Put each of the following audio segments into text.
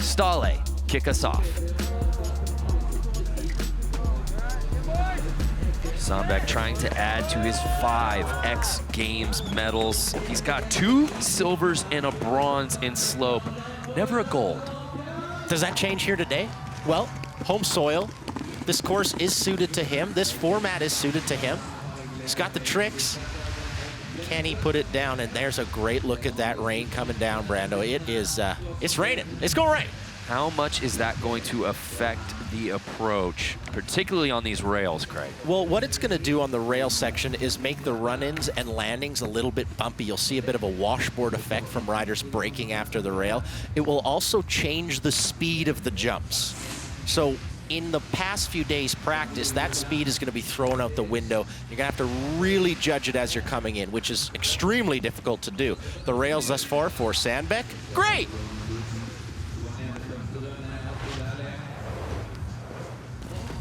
Ståle, kick us off. Sandbech trying to add to his 5 X Games medals. He's got 2 silvers and a bronze in slope, never a gold. Does that change here today? Well, home soil. This course is suited to him. This format is suited to him. He's got the tricks. Can he put it down? And there's a great look at that rain coming down, Brando. It is, it's raining. It's gonna rain. How much is that going to affect the approach, particularly on these rails, Craig? Well, what it's gonna do on the rail section is make the run-ins and landings a little bit bumpy. You'll see a bit of a washboard effect from riders braking after the rail. It will also change the speed of the jumps. So in the past few days' practice, that speed is gonna be thrown out the window. You're gonna have to really judge it as you're coming in, which is extremely difficult to do. The rails thus far for Sandbech, great!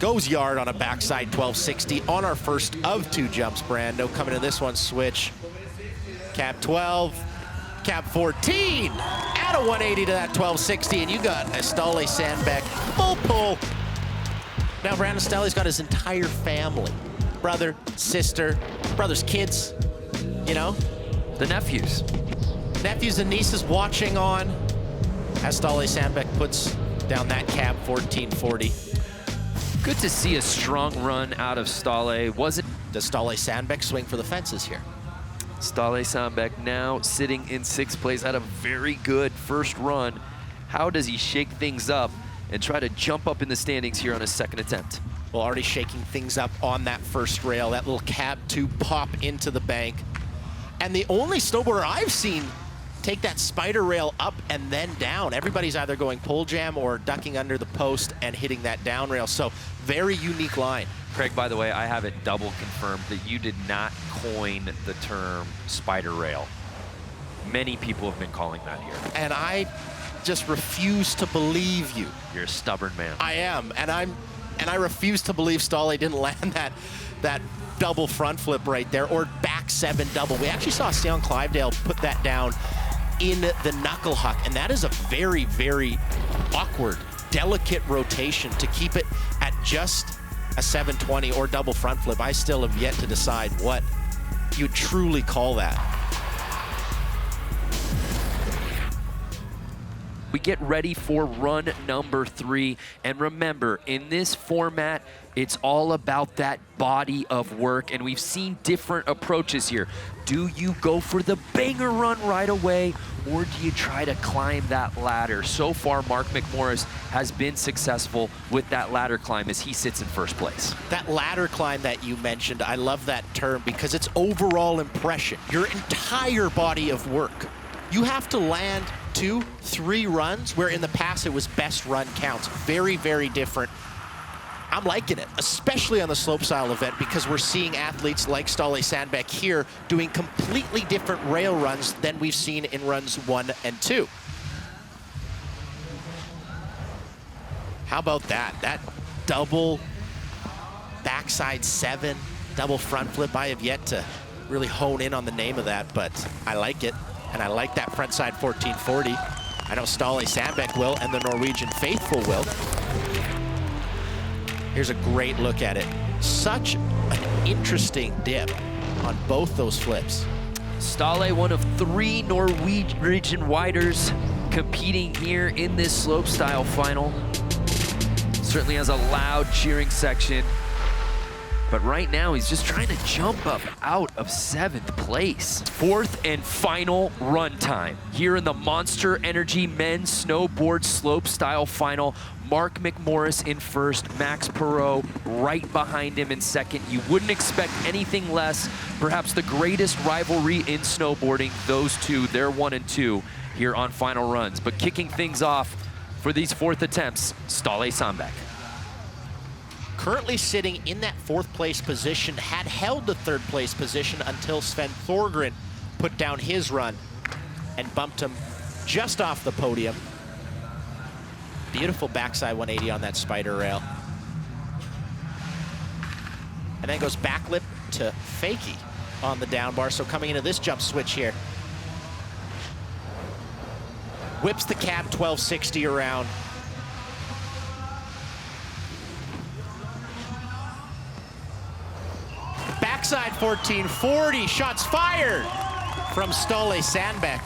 Goes yard on a backside 1260 on our first of 2 jumps, Brando. Coming to this one, switch. Cap 12, cap 14. Add a 180 to that 1260, and you got a Ståle Sandbech full pull. Now, Brandon Ståle's got his entire family. Brother, sister, brother's kids, you know? The nephews. Nephews and nieces watching on as Ståle Sandbech puts down that cap 1440. Good to see a strong run out of Ståle. Does Ståle Sandbech swing for the fences here? Ståle Sandbech now sitting in 6th place, had a very good first run. How does he shake things up and try to jump up in the standings here on his 2nd attempt? Well, already shaking things up on that first rail, that little cab 2 pop into the bank. And the only snowboarder I've seen take that spider rail up and then down. Everybody's either going pole jam or ducking under the post and hitting that down rail. So very unique line. Craig, by the way, I have it double confirmed that you did not coin the term spider rail. Many people have been calling that here. And I just refuse to believe you. You're a stubborn man. I am, and I refuse to believe Ståle didn't land that double front flip right there, or back 7 double. We actually saw Sion Clivedale put that down in the knuckle huck, and that is a very, very awkward, delicate rotation to keep it at just a 720 or double front flip. I still have yet to decide what you truly call that. We get ready for run number 3. And remember, in this format, it's all about that body of work. And we've seen different approaches here. Do you go for the banger run right away, or do you try to climb that ladder? So far, Mark McMorris has been successful with that ladder climb as he sits in 1st place. That ladder climb that you mentioned, I love that term because it's overall impression, your entire body of work. You have to land 2, 3 runs, where in the past it was best run counts. Very, very different. I'm liking it, especially on the slopestyle event, because we're seeing athletes like Ståle Sandbech here doing completely different rail runs than we've seen in runs 1 and 2. How about that? That double backside 7, double front flip. I have yet to really hone in on the name of that, but I like it. And I like that frontside 1440. I know Ståle Sandbech will, and the Norwegian faithful will. Here's a great look at it. Such an interesting dip on both those flips. Ståle, one of 3 Norwegian riders competing here in this slopestyle final. Certainly has a loud cheering section. But right now, he's just trying to jump up out of 7th place. 4th and final run time here in the Monster Energy Men's Snowboard Slopestyle Final. Mark McMorris in 1st, Max Parrot right behind him in 2nd. You wouldn't expect anything less. Perhaps the greatest rivalry in snowboarding, those two, they're 1 and 2 here on final runs. But kicking things off for these 4th attempts, Ståle Sandbech. Currently sitting in that 4th place position, had held the 3rd place position until Sven Thorgren put down his run and bumped him just off the podium. Beautiful backside 180 on that spider rail. And then goes backlip to fakie on the down bar. So coming into this jump switch here, whips the cab 1260 around. Backside 1440, shots fired from Ståle Sandbech.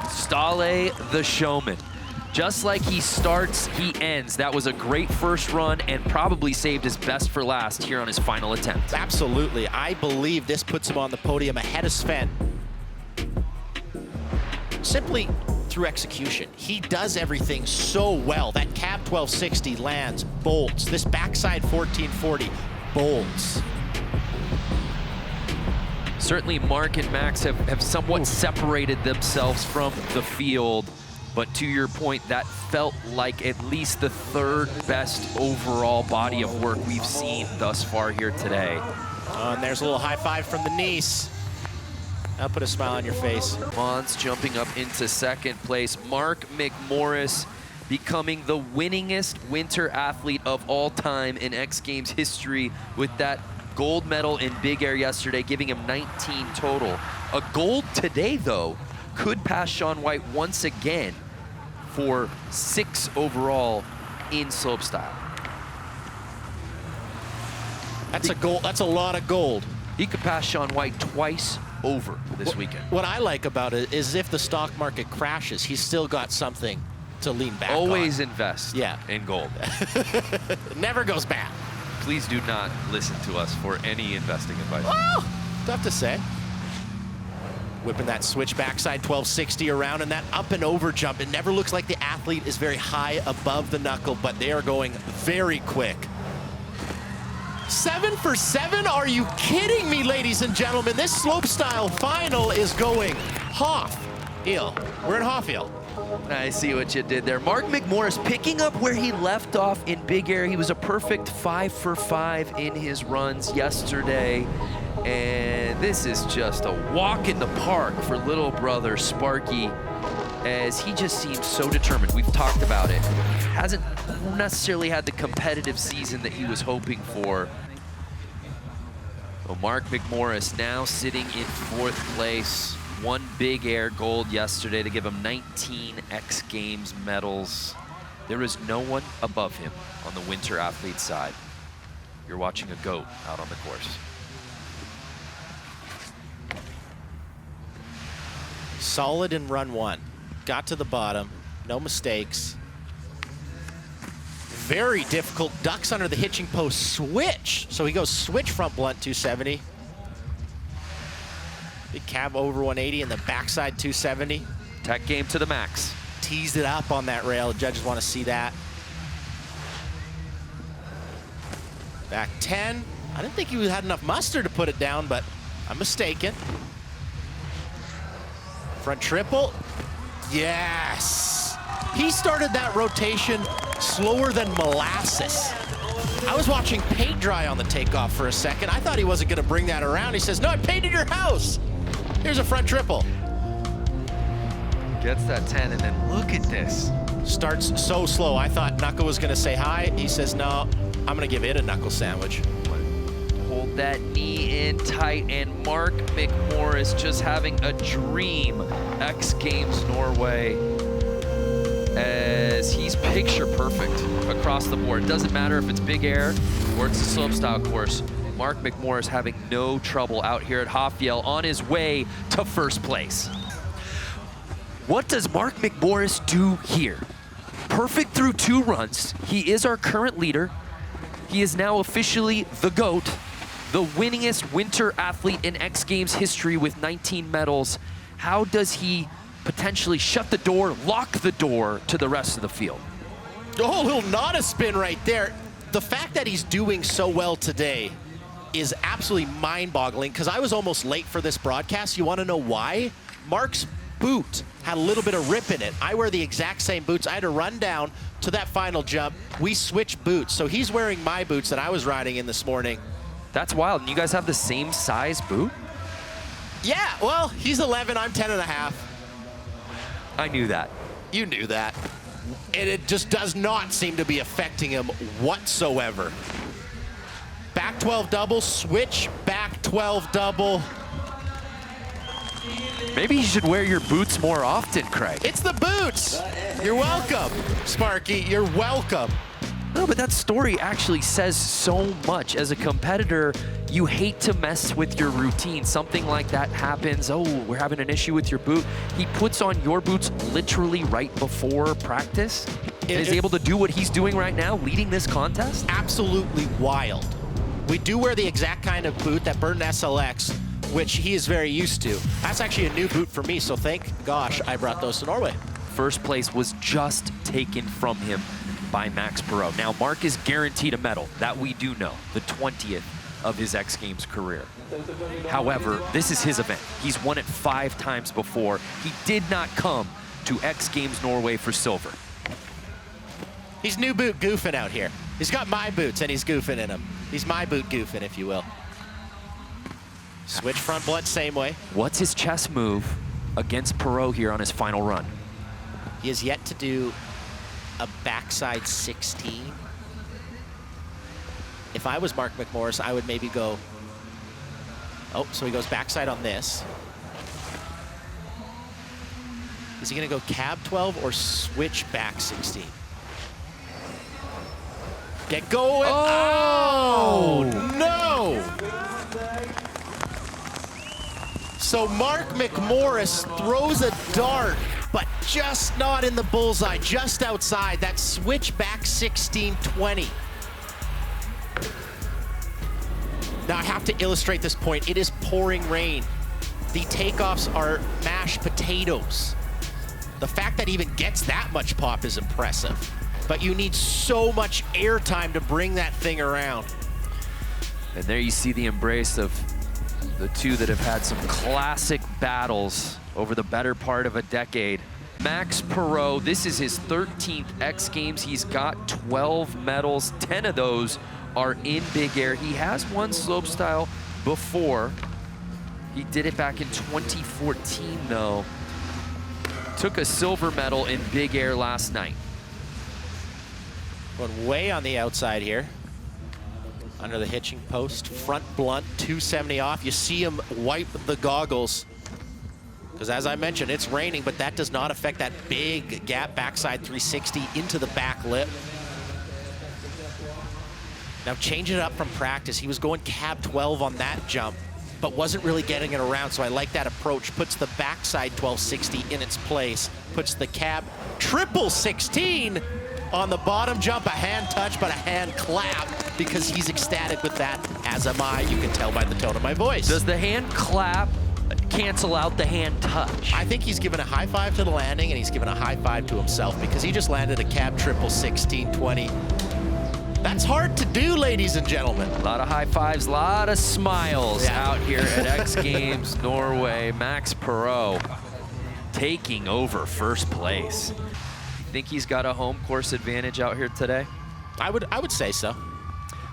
Ståle the showman. Just like he starts, he ends. That was a great first run and probably saved his best for last here on his final attempt. Absolutely. I believe this puts him on the podium ahead of Sven. Simply through execution. He does everything so well. That cab 1260 lands, bolts. This backside 1440 bolts. Certainly Mark and Max have somewhat separated themselves from the field, but to your point, that felt like at least the third best overall body of work we've seen thus far here today. And there's a little high five from the niece. That'll put a smile on your face. Mons jumping up into second place. Mark McMorris becoming the winningest winter athlete of all time in X Games history with that gold medal in big air yesterday, giving him 19 total. A gold today, though, could pass Shaun White once again for 6 overall in slopestyle. That's a gold. That's a lot of gold. He could pass Shaun White twice over this weekend. What I like about it is if the stock market crashes, he's still got something to lean back Always on. invest in gold. It never goes bad. Please do not listen to us for any investing advice. Oh, tough to say. Whipping that switch backside 1260 around and that up and over jump. It never looks like the athlete is very high above the knuckle, but they are going very quick. 7 for 7? Are you kidding me, ladies and gentlemen? This slopestyle final is going Hoff-Hill. We're in Hoff-Hill. I see what you did there. Mark McMorris picking up where he left off in big air. He was a perfect 5 for 5 in his runs yesterday. And this is just a walk in the park for little brother Sparky, as he just seems so determined. We've talked about it. Hasn't necessarily had the competitive season that he was hoping for. So Mark McMorris now sitting in 4th place. 1 big air gold yesterday to give him 19 X Games medals. There is no one above him on the winter athlete side. You're watching a GOAT out on the course. Solid in run 1. Got to the bottom. No mistakes. Very difficult. Ducks under the hitching post switch. So he goes switch front blunt 270. Big cab over 180 and the backside 270. Tech game to the max. Teased it up on that rail. The judges want to see that. Back 10. I didn't think he had enough muster to put it down, but I'm mistaken. Front triple. Yes. He started that rotation slower than molasses. I was watching paint dry on the takeoff for a second. I thought he wasn't going to bring that around. He says, no, I painted your house. Here's a front triple. Gets that 10, and then look at this. Starts so slow. I thought Knuckle was going to say hi. He says, no, I'm going to give it a knuckle sandwich. Hold that knee in tight, and Mark McMorris just having a dream. X Games Norway, as he's picture perfect across the board. Doesn't matter if it's big air or it's a slopestyle course. Mark McMorris having no trouble out here at Hoff-Hill on his way to 1st place. What does Mark McMorris do here? Perfect through 2 runs. He is our current leader. He is now officially the GOAT, the winningest winter athlete in X Games history with 19 medals. How does he potentially shut the door, lock the door to the rest of the field? Oh, little Nada spin right there. The fact that he's doing so well today is absolutely mind-boggling, because I was almost late for this broadcast. You want to know why? Mark's boot had a little bit of rip in it. I wear the exact same boots. I had to run down to that final jump. We switched boots, so he's wearing my boots that I was riding in this morning. That's wild. And you guys have the same size boot? Yeah, well, he's 11, I'm 10 and a half. I knew that. You knew that. And it just does not seem to be affecting him whatsoever. Back 12 double, switch, back 12 double. Maybe you should wear your boots more often, Craig. It's the boots. You're welcome, Sparky. You're welcome. No, but that story actually says so much. As a competitor, you hate to mess with your routine. Something like that happens. Oh, we're having an issue with your boot. He puts on your boots literally right before practice and is able to do what he's doing right now, leading this contest? Absolutely wild. We do wear the exact kind of boot that Burton SLX, which he is very used to. That's actually a new boot for me, so thank gosh I brought those to Norway. First place was just taken from him by Max Parrot. Now, Mark is guaranteed a medal. That we do know, the 20th of his X Games career. However, this is his event. He's won it 5 times before. He did not come to X Games Norway for silver. He's new boot goofing out here. He's got my boots and he's goofing in them. He's my boot goofing, if you will. Switch front blunt same way. What's his chess move against Parrot here on his final run? He has yet to do a backside 16. If I was Mark McMorris, I would maybe go, oh, so he goes backside on this. Is he gonna go cab 12 or switch back 16? Get going. Oh, no! So Mark McMorris throws a dart, but just not in the bullseye, just outside. That switch back 16-20. Now I have to illustrate this point. It is pouring rain. The takeoffs are mashed potatoes. The fact that he even gets that much pop is impressive. But you need so much air time to bring that thing around. And there you see the embrace of the two that have had some classic battles over the better part of a decade. Max Parrot, this is his 13th X Games. He's got 12 medals. 10 of those are in big air. He has won slopestyle before. He did it back in 2014, though. Took a silver medal in big air last night. Going way on the outside here. Under the hitching post, front blunt, 270 off. You see him wipe the goggles. Because as I mentioned, it's raining, but that does not affect that big gap backside 360 into the back lip. Now change it up from practice. He was going cab 12 on that jump, but wasn't really getting it around, so I like that approach. Puts the backside 1260 in its place, puts the cab triple 16 on the bottom jump, a hand touch, but a hand clap, because he's ecstatic with that, as am I. You can tell by the tone of my voice. Does the hand clap cancel out the hand touch? I think he's given a high five to the landing, and he's given a high five to himself, because he just landed a cab triple 16-20. That's hard to do, ladies and gentlemen. A lot of high fives, a lot of smiles out here at X Games Norway. Max Parrot taking over first place. Think he's got a home course advantage out here today? I would say so.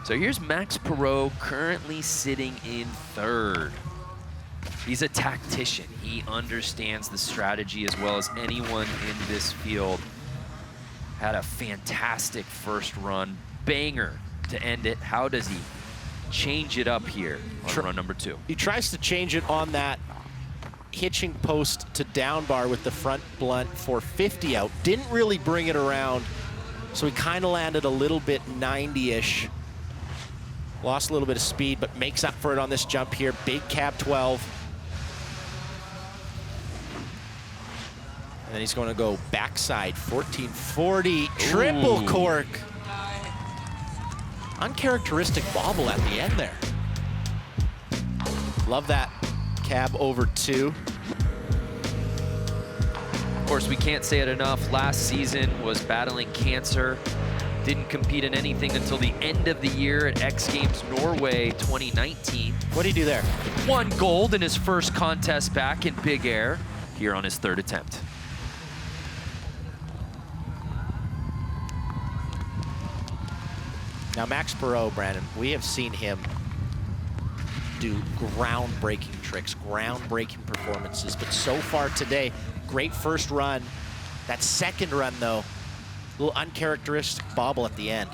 So here's Max Parrot currently sitting in third. He's a tactician. He understands the strategy as well as anyone in this field. Had a fantastic first run, banger to end it. How does he change it up here on run number 2? He tries to change it on that hitching post to down bar with the front blunt 450 out. Didn't really bring it around, so he kind of landed a little bit 90-ish. Lost a little bit of speed, but makes up for it on this jump here. Big cab 12. And then he's going to go backside 1440, triple cork. Uncharacteristic bobble at the end there. Love that cab over 2. Of course, we can't say it enough. Last season was battling cancer. Didn't compete in anything until the end of the year at X Games Norway 2019. What did he do there? Won gold in his first contest back in big air here on his 3rd attempt. Now, Max Parrot, Brandon, we have seen him do groundbreaking tricks, groundbreaking performances, but so far today, great first run. That second run, though, a little uncharacteristic bobble at the end.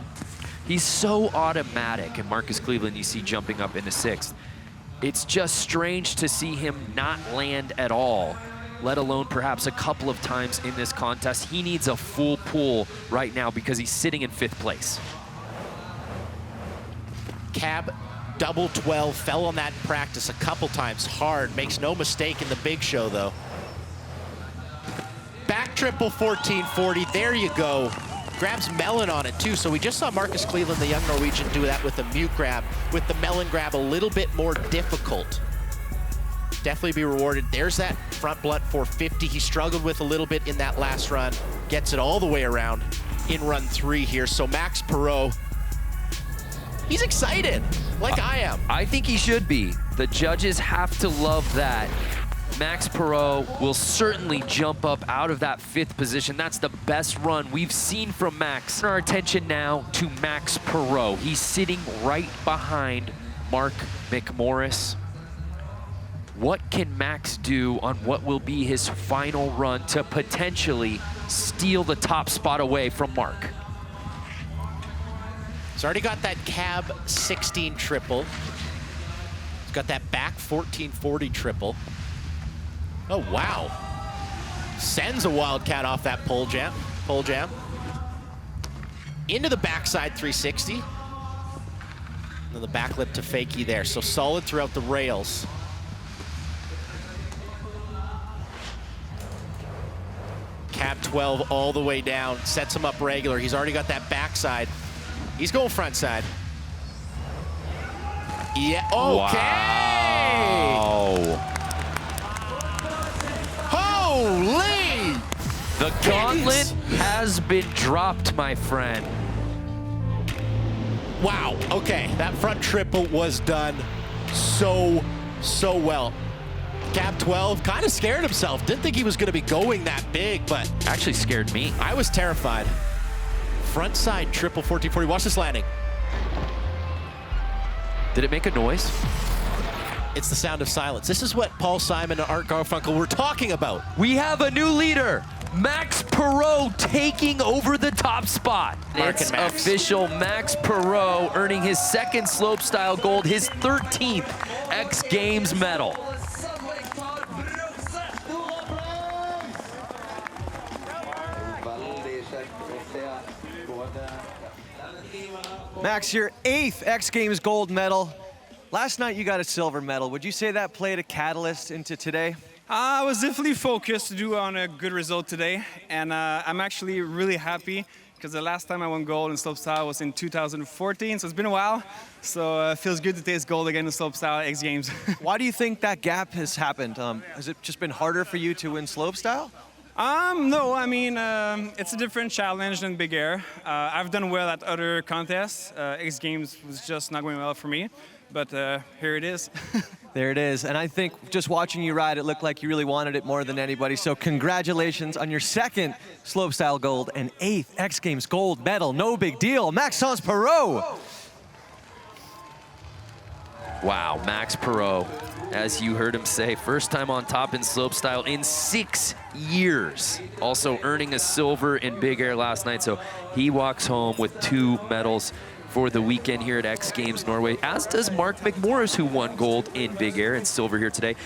He's so automatic, and Marcus Cleveland you see jumping up into 6th. It's just strange to see him not land at all, let alone perhaps a couple of times in this contest. He needs a full pull right now because he's sitting in 5th place. Cab double 12, fell on that in practice a couple times hard, makes no mistake in the big show though. Back triple 1440, there you go. Grabs melon on it too, so we just saw Marcus Cleveland, the young Norwegian, do that with the mute grab. With the melon grab a little bit more difficult. Definitely be rewarded. There's that front blunt 450 he struggled with a little bit in that last run. Gets it all the way around in run 3 here. So Max Parrot, he's excited, like I am. I think he should be. The judges have to love that. Max Parrot will certainly jump up out of that 5th position. That's the best run we've seen from Max. Our attention now to Max Parrot. He's sitting right behind Mark McMorris. What can Max do on what will be his final run to potentially steal the top spot away from Mark? He's already got that cab 16 triple. He's got that back 1440 triple. Oh, wow. Sends a wildcat off that pole jam. Into the backside 360. And then the back lip to fakie there. So solid throughout the rails. Cab 12 all the way down. Sets him up regular. He's already got that backside. He's going front side. Yeah, okay! Wow. Holy! The gauntlet has been dropped, my friend. Wow, okay, that front triple was done so well. Cab 12 kind of scared himself. Didn't think he was gonna be going that big, but Actually scared me. I was terrified. Front side triple 1440, watch this landing. Did it make a noise? It's the sound of silence. This is what Paul Simon and Art Garfunkel were talking about. We have a new leader. Max Parrot taking over the top spot. It's official. Max Parrot earning his 2nd slopestyle gold, his 13th X Games medal. Max, your 8th X Games gold medal. Last night you got a silver medal. Would you say that played a catalyst into today? I was definitely focused to do on a good result today, and I'm actually really happy because the last time I won gold in slopestyle was in 2014, so it's been a while. So it feels good to taste gold again in slopestyle X Games. Why do you think that gap has happened? Has it just been harder for you to win slopestyle? No, I mean, it's a different challenge than big air. I've done well at other contests. X Games was just not going well for me, but here it is. There it is, and I think just watching you ride, it looked like you really wanted it more than anybody, so congratulations on your 2nd slopestyle gold and 8th X Games gold medal. No big deal. Maxence Parrot. Wow, Max Parrot, as you heard him say, first time on top in slopestyle in 6 years. Also earning a silver in big air last night, so he walks home with 2 medals for the weekend here at X Games Norway, as does Mark McMorris, who won gold in big air and silver here today.